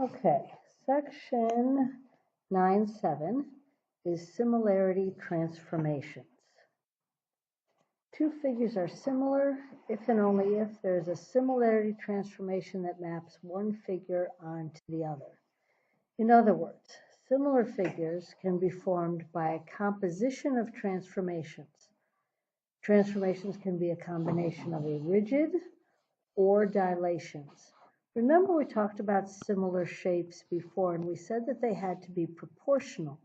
Okay, section 9.7 is similarity transformations. Two figures are similar if and only if there is a similarity transformation that maps one figure onto the other. In other words, similar figures can be formed by a composition of transformations. Transformations can be a combination of a rigid or dilations. Remember, we talked about similar shapes before, and we said that they had to be proportional.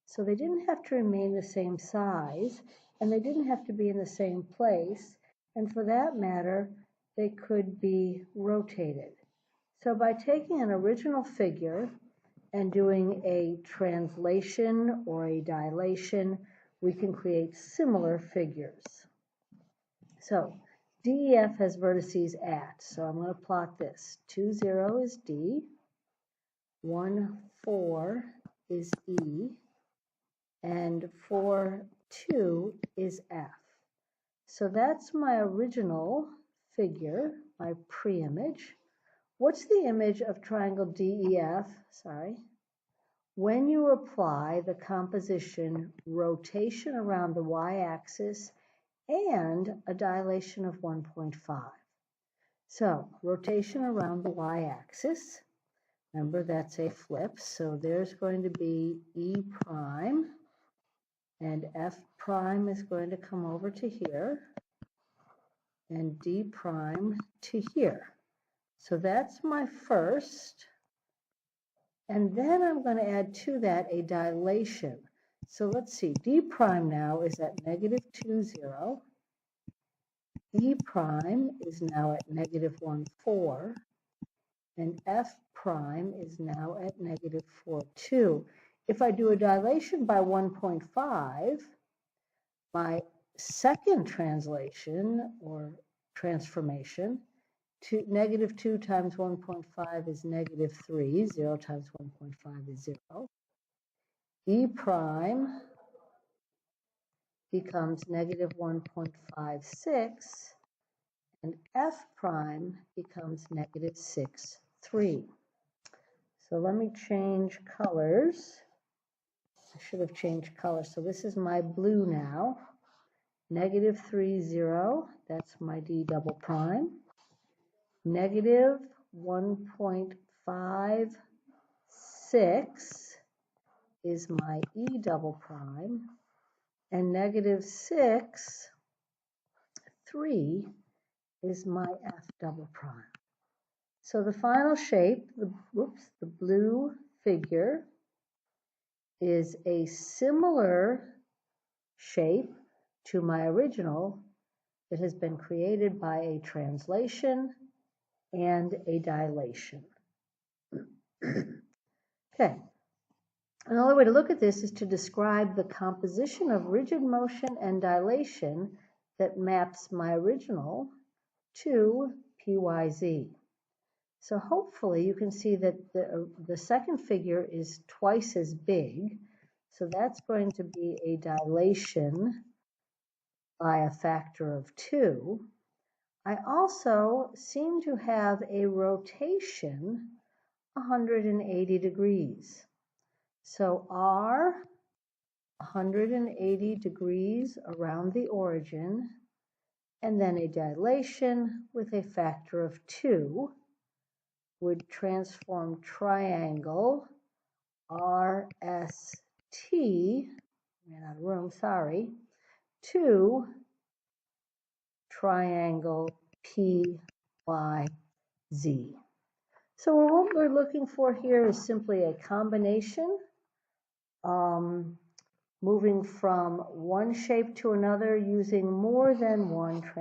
So they didn't have to remain the same size, and they didn't have to be in the same place, and for that matter, they could be rotated. So by taking an original figure and doing a translation or a dilation, we can create similar figures. So DEF has vertices at, so I'm going to plot this. 2, 0 is D, 1, 4 is E, and 4, 2 is F. So that's my original figure, my pre-image. What's the image of triangle DEF? Sorry. When you apply the composition rotation around the y-axis and a dilation of 1.5. So rotation around the y-axis, remember that's a flip, so there's going to be E prime, and F prime is going to come over to here, and D prime to here. So that's my first, and then I'm going to add to that a dilation. So let's see, D prime now is at -2, 0. E prime is now at -1, 4. And F prime is now at -4, 2. If I do a dilation by 1.5, my second translation or transformation to -2 times 1.5 is -3. 0 times 1.5 is 0. E prime becomes -1.56, and F prime becomes -6, 3. So let me change colors. I should have changed color. So this is my blue now. -3, 0, that's my D double prime. -1.56 is my E double prime. And -6, 3 is my F double prime. So the final shape, the blue figure, is a similar shape to my original that has been created by a translation and a dilation. Okay, another way to look at this is to describe the composition of rigid motion and dilation that maps my original to PYZ. So hopefully you can see that the second figure is twice as big. So that's going to be a dilation by a factor of 2. I also seem to have a rotation 180 degrees. So R 180 degrees around the origin, and then a dilation with a factor of 2 would transform triangle RST, ran out of room, sorry, to triangle PYZ. So what we're looking for here is simply a combination, moving from one shape to another using more than one transformation.